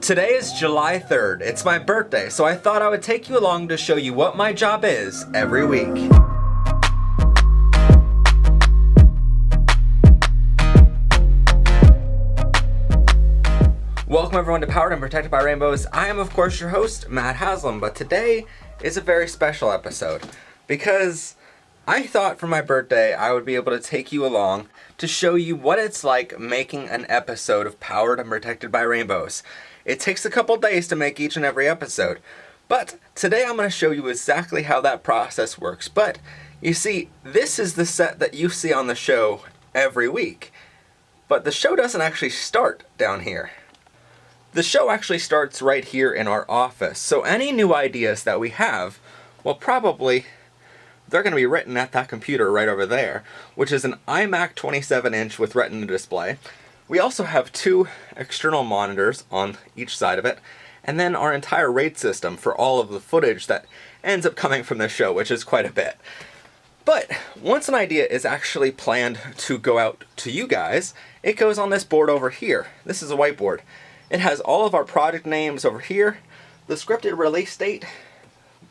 Today is July 3rd. It's my birthday, so I thought I would take you along to show you what my job is every week. Welcome everyone to Powered and Protected by Rainbows. I am of course your host, Matt Haslam, but today is a very special episode because I thought for my birthday I would be able to take you along to show you what it's like making an episode of Powered and Protected by Rainbows. It takes a couple days to make each and every episode, but today I'm going to show you exactly how that process works. But you see, this is the set that you see on the show every week, but the show doesn't actually start down here. The show actually starts right here in our office, so any new ideas that we have, well, probably they're going to be written at that computer right over there, which is an iMac 27-inch with Retina display. We also have two external monitors on each side of it, and then our entire RAID system for all of the footage that ends up coming from this show, which is quite a bit. But once an idea is actually planned to go out to you guys, it goes on this board over here. This is a whiteboard. It has all of our project names over here, the scripted release date,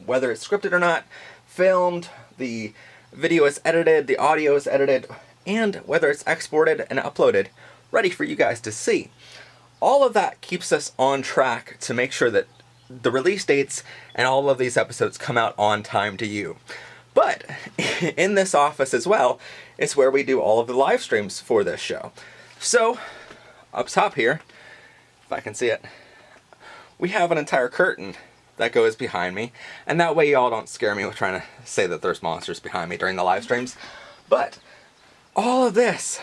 whether it's scripted or not, filmed, the video is edited, the audio is edited, and whether it's exported and uploaded, ready for you guys to see. All of that keeps us on track to make sure that the release dates and all of these episodes come out on time to you. But in this office as well, it's where we do all of the live streams for this show. So, up top here, if I can see it, we have an entire curtain that goes behind me, and that way y'all don't scare me with trying to say that there's monsters behind me during the live streams. But all of this,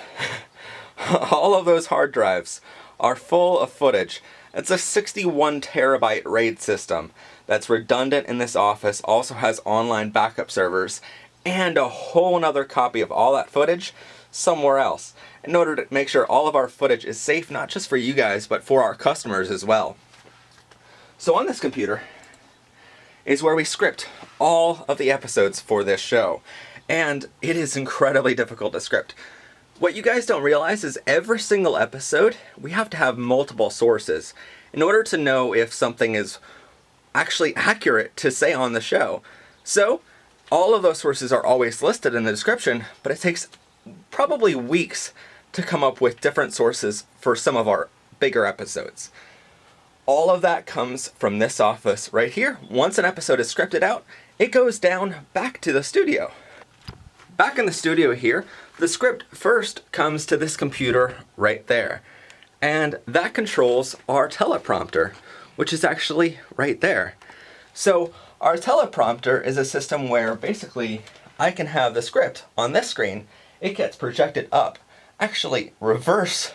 all of those hard drives are full of footage. It's a 61 terabyte RAID system that's redundant in this office, also has online backup servers, and a whole nother copy of all that footage somewhere else, in order to make sure all of our footage is safe, not just for you guys, but for our customers as well. So on this computer is where we script all of the episodes for this show, and it is incredibly difficult to script. What you guys don't realize is every single episode, we have to have multiple sources in order to know if something is actually accurate to say on the show. So, all of those sources are always listed in the description, but it takes probably weeks to come up with different sources for some of our bigger episodes. All of that comes from this office right here. Once an episode is scripted out, it goes down back to the studio. Back in the studio here, the script first comes to this computer right there, and that controls our teleprompter, which is actually right there. So our teleprompter is a system where basically I can have the script on this screen, it gets projected up, actually reverse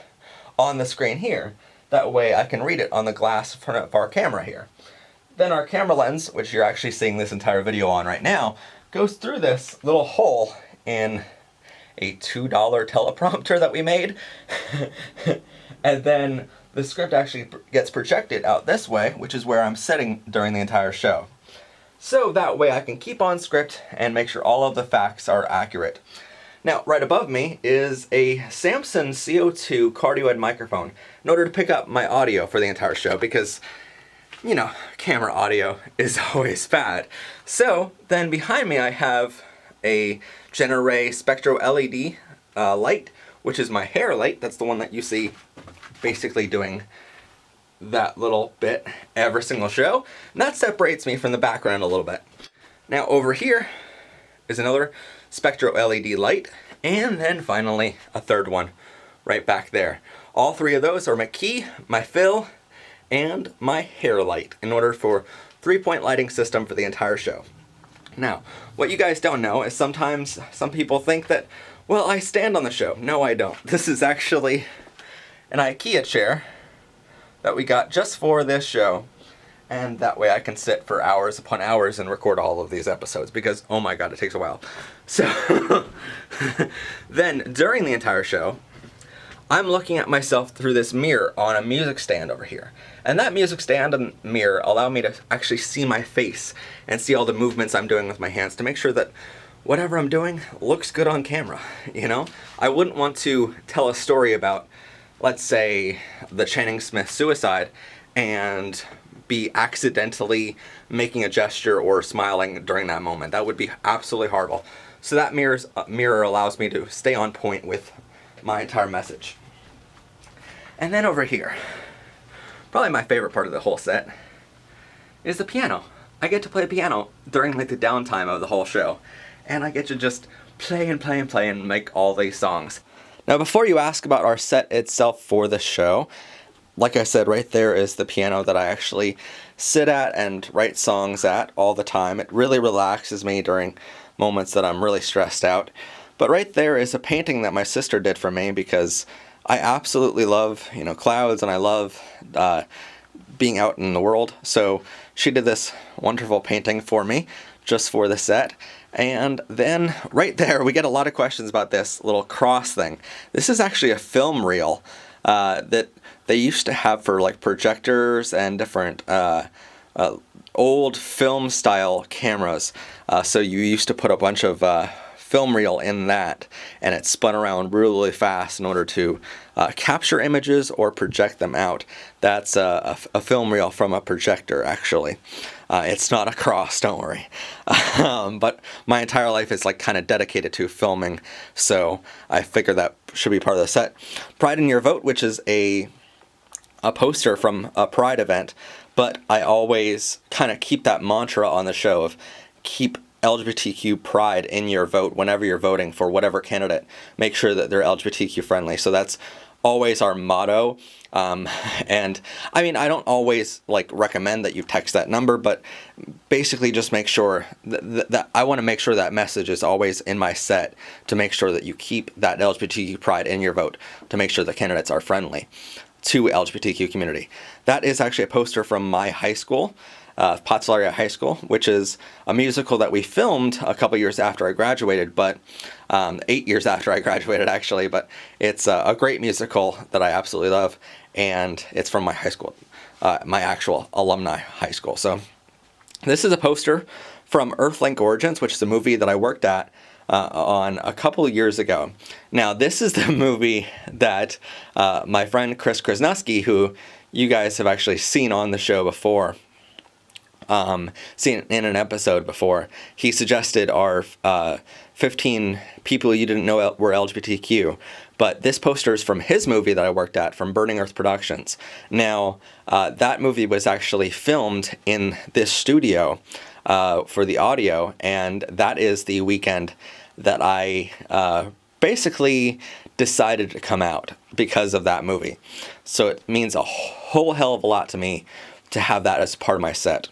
on the screen here. That way I can read it on the glass in front of our camera here. Then our camera lens, which you're actually seeing this entire video on right now, goes through this little hole in a $2 teleprompter that we made. And then the script actually gets projected out this way, which is where I'm sitting during the entire show. So that way I can keep on script and make sure all of the facts are accurate. Now, right above me is a Samson CO2 cardioid microphone in order to pick up my audio for the entire show because, you know, camera audio is always bad. So then behind me I have a Generay Spectro LED light, which is my hair light. That's the one that you see basically doing that little bit every single show. And that separates me from the background a little bit. Now over here is another Spectro LED light, and then finally a third one right back there. All three of those are my key, my fill, and my hair light in order for 3-point lighting system for the entire show. Now, what you guys don't know is sometimes some people think that, well, I stand on the show. No, I don't. This is actually an IKEA chair that we got just for this show, and that way I can sit for hours upon hours and record all of these episodes because, oh my god, it takes a while. So, then during the entire show, I'm looking at myself through this mirror on a music stand over here. And that music stand and mirror allow me to actually see my face and see all the movements I'm doing with my hands to make sure that whatever I'm doing looks good on camera, you know? I wouldn't want to tell a story about, let's say, the Channing Smith suicide and be accidentally making a gesture or smiling during that moment. That would be absolutely horrible. So that mirror allows me to stay on point with my entire message. And then over here, probably my favorite part of the whole set, is the piano. I get to play piano during like the downtime of the whole show. And I get to just play and play and play and make all these songs. Now before you ask about our set itself for the show, like I said, right there is the piano that I actually sit at and write songs at all the time. It really relaxes me during moments that I'm really stressed out. But right there is a painting that my sister did for me because I absolutely love, clouds, and I love being out in the world. So she did this wonderful painting for me just for the set. And then right there, we get a lot of questions about this little cross thing. This is actually a film reel that they used to have for like projectors and different old film style cameras. So you used to put a bunch of film reel in that, and it spun around really fast in order to capture images or project them out. That's a film reel from a projector, actually. It's not a cross, don't worry. But my entire life is like kind of dedicated to filming, so I figured that should be part of the set. Pride in Your Vote, which is a poster from a Pride event, but I always kind of keep that mantra on the show of keep LGBTQ pride in your vote whenever you're voting for whatever candidate. Make sure that they're LGBTQ friendly. So that's always our motto. And I mean, I don't always like recommend that you text that number, but basically just make sure that I want to make sure that message is always in my set to make sure that you keep that LGBTQ pride in your vote, to make sure the candidates are friendly to LGBTQ community. That is actually a poster from my high school, Pottsville High School, which is a musical that we filmed a couple years after I graduated, but 8 years after I graduated actually, but it's a great musical that I absolutely love, and it's from my high school, my actual alumni high school. So this is a poster from Earthlink Origins, which is a movie that I worked at on a couple of years ago. Now, this is the movie that my friend Chris Krasnowski, who you guys have actually seen on the show before, seen in an episode before, he suggested our 15 people you didn't know were LGBTQ. But this poster is from his movie that I worked at, from Burning Earth Productions. Now, that movie was actually filmed in this studio for the audio, and that is the weekend that I basically decided to come out because of that movie. So it means a whole hell of a lot to me to have that as part of my set,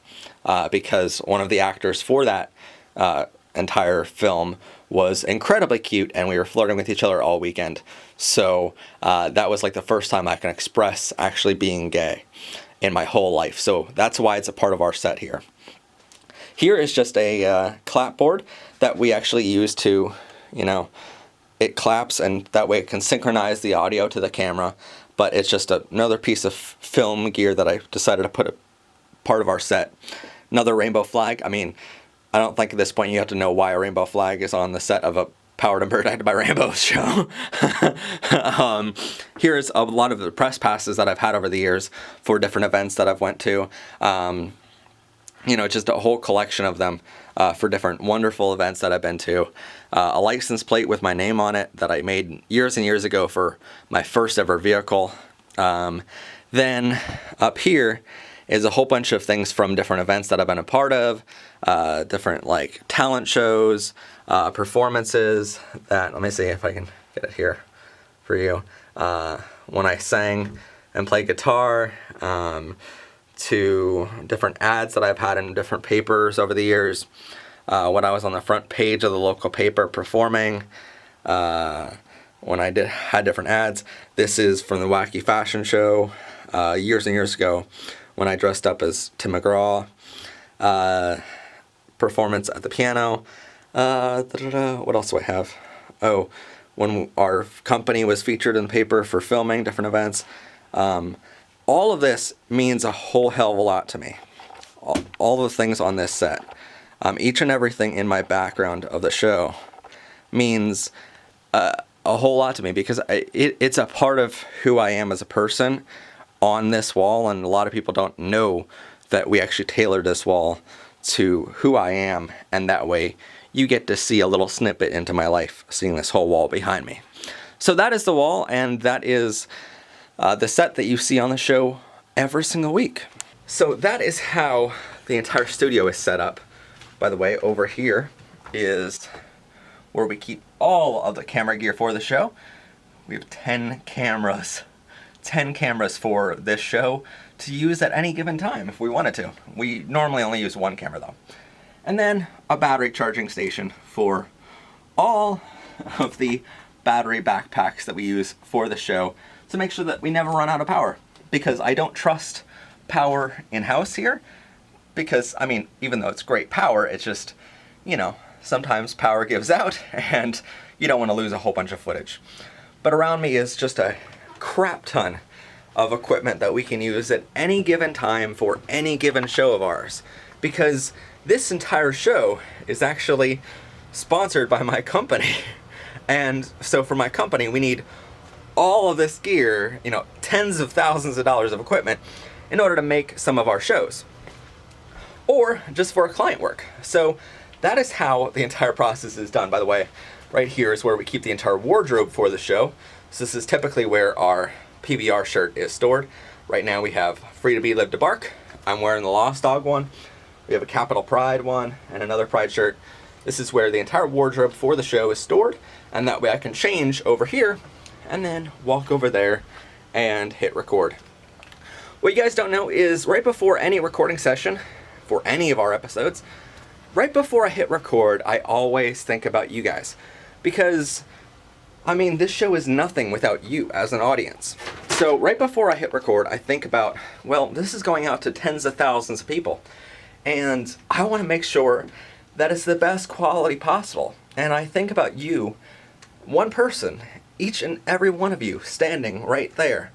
because one of the actors for that entire film was incredibly cute, and we were flirting with each other all weekend. So that was like the first time I can express actually being gay in my whole life. So that's why it's a part of our set here. Here is just a clapboard that we actually use to, it claps, and that way it can synchronize the audio to the camera. But it's just another piece of film gear that I decided to put a part of our set. Another rainbow flag. I mean, I don't think at this point you have to know why a rainbow flag is on the set of a Powered and Protected by Rainbows show. Here's a lot of the press passes that I've had over the years for different events that I've went to. Just a whole collection of them for different wonderful events that I've been to. A license plate with my name on it that I made years and years ago for my first ever vehicle. Then up here is a whole bunch of things from different events that I've been a part of, different like talent shows, performances that, let me see if I can get it here for you. When I sang and played guitar, to different ads that I've had in different papers over the years, when I was on the front page of the local paper performing, when I had different ads. This is from the Wacky Fashion Show years and years ago when I dressed up as Tim McGraw. Performance at the piano. What else do I have? Oh, when our company was featured in the paper for filming different events. All of this means a whole hell of a lot to me. All the things on this set. Each and everything in my background of the show means a whole lot to me because it's a part of who I am as a person. on this wall, and a lot of people don't know that we actually tailored this wall to who I am, and that way you get to see a little snippet into my life, seeing this whole wall behind me. So that is the wall, and that is the set that you see on the show every single week. So that is how the entire studio is set up. By the way, over here is where we keep all of the camera gear for the show. We have 10 cameras for this show to use at any given time if we wanted to. We normally only use one camera though. And then a battery charging station for all of the battery backpacks that we use for the show to make sure that we never run out of power. Because I don't trust power in-house here, because, I mean, even though it's great power, it's just, you know, sometimes power gives out and you don't want to lose a whole bunch of footage. But around me is just a crap ton of equipment that we can use at any given time for any given show of ours. Because this entire show is actually sponsored by my company. And so for my company, we need all of this gear, you know, tens of thousands of dollars of equipment in order to make some of our shows. Or just for client work. So that is how the entire process is done. By the way, right here is where we keep the entire wardrobe for the show. So this is typically where our PBR shirt is stored. Right now we have Free to Be, Live to Bark. I'm wearing the Lost Dog one. We have a Capital Pride one and another Pride shirt. This is where the entire wardrobe for the show is stored, and that way I can change over here and then walk over there and hit record. What you guys don't know is right before any recording session for any of our episodes, right before I hit record, I always think about you guys. Because, I mean, this show is nothing without you as an audience. So right before I hit record, I think about, well, this is going out to tens of thousands of people. And I want to make sure that it's the best quality possible. And I think about you, one person, each and every one of you standing right there.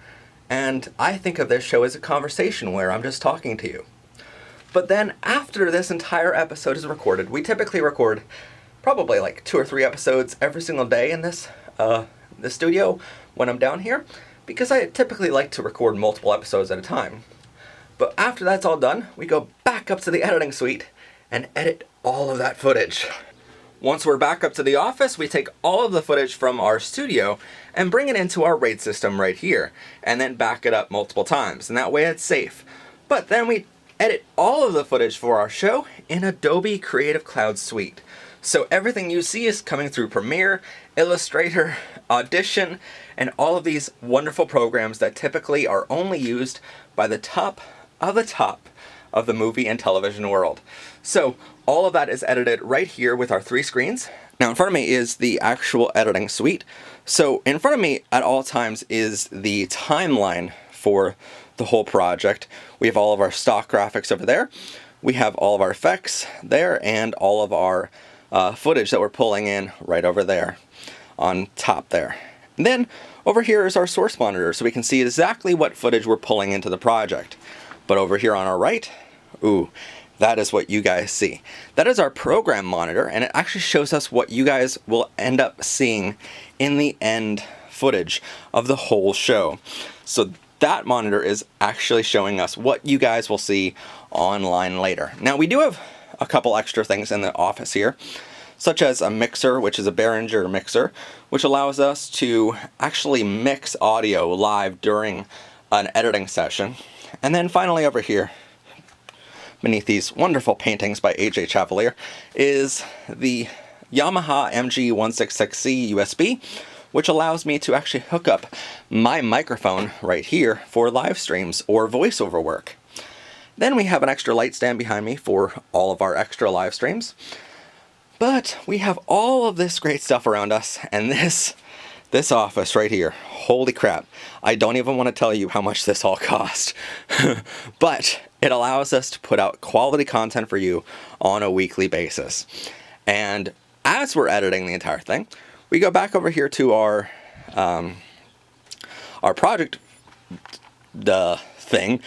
And I think of this show as a conversation where I'm just talking to you. But then after this entire episode is recorded, we typically record probably like 2 or 3 episodes every single day in this the studio when I'm down here, because I typically like to record multiple episodes at a time. But after that's all done, we go back up to the editing suite and edit all of that footage. Once we're back up to the office, we take all of the footage from our studio and bring it into our RAID system right here, and then back it up multiple times, and that way it's safe. But then we edit all of the footage for our show in Adobe Creative Cloud Suite. So everything you see is coming through Premiere, Illustrator, Audition, and all of these wonderful programs that typically are only used by the top of the movie and television world. So all of that is edited right here with our 3 screens. Now in front of me is the actual editing suite. So in front of me at all times is the timeline for the whole project. We have all of our stock graphics over there. We have all of our effects there and all of our footage that we're pulling in right over there on top there. And then over here is our source monitor, so we can see exactly what footage we're pulling into the project. But over here on our right, ooh, that is what you guys see. That is our program monitor, and it actually shows us what you guys will end up seeing in the end footage of the whole show. So that monitor is actually showing us what you guys will see online later. Now we do have a couple extra things in the office here, such as a mixer, which is a Behringer mixer, which allows us to actually mix audio live during an editing session. And then finally over here, beneath these wonderful paintings by AJ Chevalier, is the Yamaha MG166C USB, which allows me to actually hook up my microphone right here for live streams or voiceover work. Then we have an extra light stand behind me for all of our extra live streams. But we have all of this great stuff around us, and this office right here, holy crap, I don't even want to tell you how much this all cost. But it allows us to put out quality content for you on a weekly basis. And as we're editing the entire thing, we go back over here to our project thing,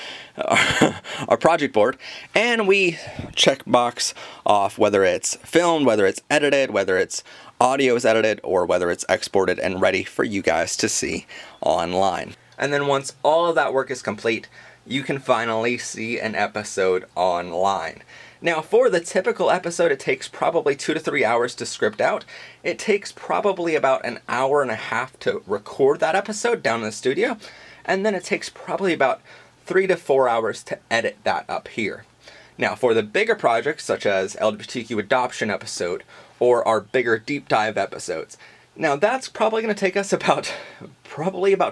our project board, and we check box off whether it's filmed, whether it's edited, whether it's audio is edited, or whether it's exported and ready for you guys to see online. And then once all of that work is complete, you can finally see an episode online. Now, for the typical episode, it takes probably 2 to 3 hours to script out. It takes probably about an hour and a half to record that episode down in the studio. And then it takes probably about 3 to 4 hours to edit that up here. Now, for the bigger projects, such as LGBTQ adoption episode, or our bigger deep dive episodes, now that's probably going to take us about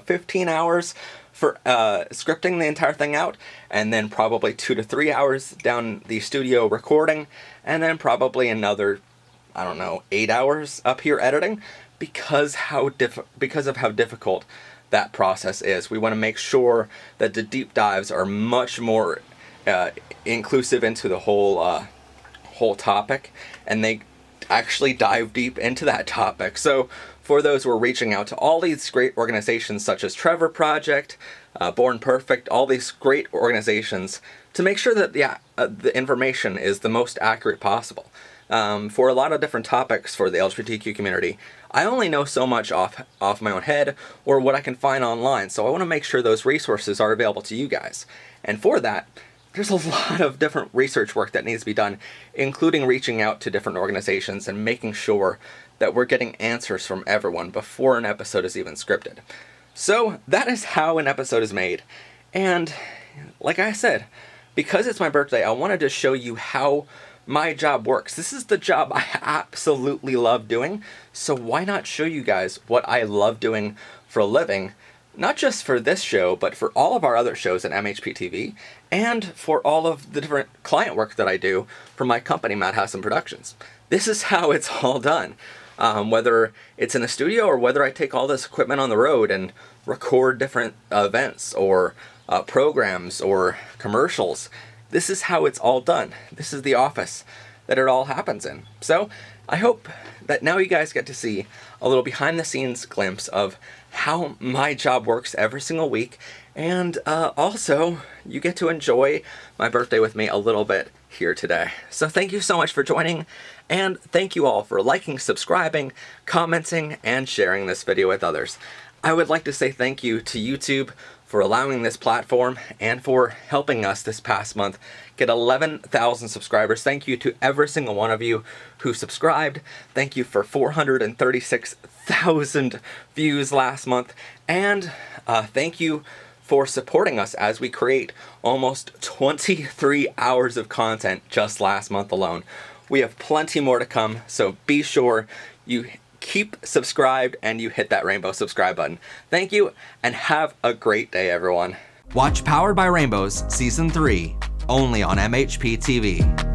15 hours for scripting the entire thing out, and then probably 2 to 3 hours down the studio recording, and then probably another, 8 hours up here editing, because of how difficult that process is. We want to make sure that the deep dives are much more inclusive into the whole topic, and they actually dive deep into that topic. So for those, we're reaching out to all these great organizations such as Trevor Project, Born Perfect, all these great organizations, to make sure that the information is the most accurate possible. For a lot of different topics for the LGBTQ community, I only know so much off my own head or what I can find online, so I want to make sure those resources are available to you guys. And for that, there's a lot of different research work that needs to be done, including reaching out to different organizations and making sure that we're getting answers from everyone before an episode is even scripted. So that is how an episode is made. And like I said, because it's my birthday, I wanted to show you how my job works. This is the job I absolutely love doing, so why not show you guys what I love doing for a living, not just for this show, but for all of our other shows at MHP TV, and for all of the different client work that I do for my company, Matt Haslam Productions. This is how it's all done. Whether it's in a studio or whether I take all this equipment on the road and record different events or programs or commercials, this is how it's all done. This is the office that it all happens in. So I hope that now you guys get to see a little behind the scenes glimpse of how my job works every single week, and also you get to enjoy my birthday with me a little bit here today. So thank you so much for joining, and thank you all for liking, subscribing, commenting, and sharing this video with others. I would like to say thank you to YouTube for allowing this platform and for helping us this past month get 11,000 subscribers. Thank you to every single one of you who subscribed. Thank you for 436,000 views last month. And thank you for supporting us as we create almost 23 hours of content just last month alone. We have plenty more to come, so be sure you keep subscribed and you hit that rainbow subscribe button. Thank you, and have a great day, everyone. Watch Powered by Rainbows Season 3, only on MHP TV.